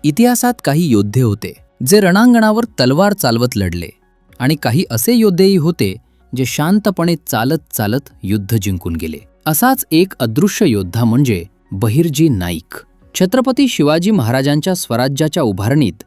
इतिहासात काही योद्धे होते जे रणांगणावर तलवार चालवत लढले आणि काही असे योद्धेही होते जे शांतपणे चालत चालत युद्ध जिंकून गेले. असाच एक अदृश्य योद्धा म्हणजे बहिर्जी नाईक. छत्रपती शिवाजी महाराजांच्या स्वराज्याच्या उभारणीत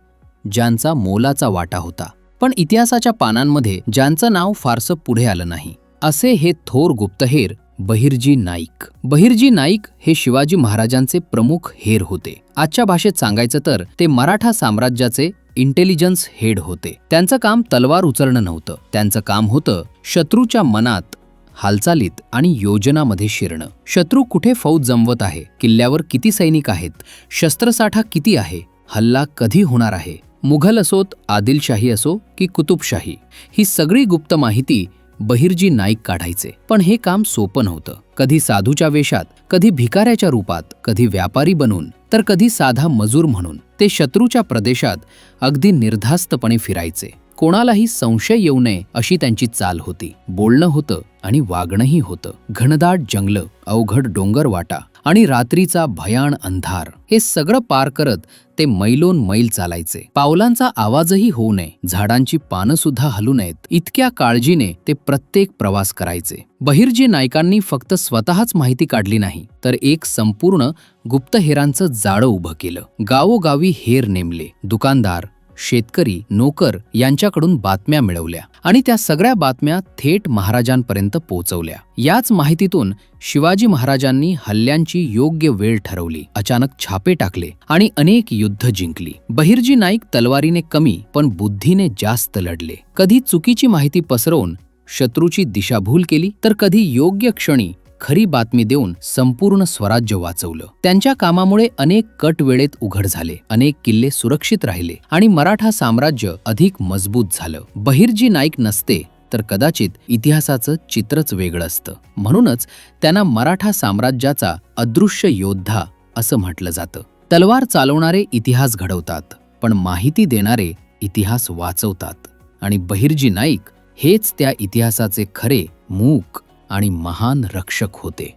ज्यांचा मोलाचा वाटा होता, पण इतिहासाच्या पानांमध्ये ज्यांचं नाव फारसं पुढे आलं नाही, असे हे थोर गुप्तहेर बहिर्जी नाईक. बहिर्जी नाईक हे शिवाजी महाराजांचे प्रमुख हेर होते. आजच्या भाषेत सांगायचं तर ते मराठा साम्राज्याचे इंटेलिजन्स हेड होते. त्यांचं काम तलवार उचलणं नव्हतं, त्यांचं काम होतं शत्रूच्या मनात, हालचालीत आणि योजनामध्ये शिरणं. शत्रू कुठे फौज जमवत आहे, किल्ल्यावर किती सैनिक आहेत, शस्त्रसाठा किती आहे, हल्ला कधी होणार आहे, मुघल असोत, आदिलशाही असो की कुतुबशाही, ही सगळी गुप्त माहिती बहिर्जी नाईक काढायचे. पण हे काम सोपं नव्हतं. कधी साधूच्या वेशात, कधी भिकाऱ्याच्या रूपात, कधी व्यापारी बनून, तर कधी साधा मजूर म्हणून ते शत्रूच्या प्रदेशात अगदी निर्धास्तपणे फिरायचे. कोणालाही संशय येऊ नये अशी त्यांची चाल होती. बोलणं होतं आणि वागणंही होतं. घनदाट जंगलं, अवघड डोंगर वाटा आणि रात्रीचा भयाण अंधार, हे सगळं पार करत ते मैलोन मैल चालायचे. पावलांचा आवाजही होऊ नये, झाडांची पानं सुद्धा हलू नयेत, इतक्या काळजीने ते प्रत्येक प्रवास करायचे. बहिर्जी नाईकांनी फक्त स्वतःच माहिती काढली नाही, तर एक संपूर्ण गुप्तहेरांचं जाळं उभं केलं. गावोगावी हेर नेमले, दुकानदार, शेतकरी, नोकर यांच्याकडून बातम्या मिळवल्या आणि त्या सगळ्या बातम्या थेट महाराजांपर्यंत पोहोचवल्या. याच माहितीतून शिवाजी महाराजांनी हल्ल्यांची योग्य वेळ ठरवली, अचानक छापे टाकले आणि अनेक युद्ध जिंकली. बहिर्जी नाईक तलवारीने कमी पण बुद्धीने जास्त लढले. कधी चुकीची माहिती पसरवून शत्रूची दिशाभूल केली, तर कधी योग्य क्षणी खरी बातमी देऊन संपूर्ण स्वराज्य वाचवलं. त्यांच्या कामामुळे अनेक कट वेळेत उघड झाले, अनेक किल्ले सुरक्षित राहिले आणि मराठा साम्राज्य अधिक मजबूत झालं. बहिर्जी नाईक नसते तर कदाचित इतिहासाचं चित्रच वेगळं असतं. म्हणूनच त्यांना मराठा साम्राज्याचा अदृश्य योद्धा असं म्हटलं जातं. तलवार चालवणारे इतिहास घडवतात, पण माहिती देणारे इतिहास वाचवतात. आणि बहिर्जी नाईक हेच त्या इतिहासाचे खरे मूक आणि महान रक्षक होते.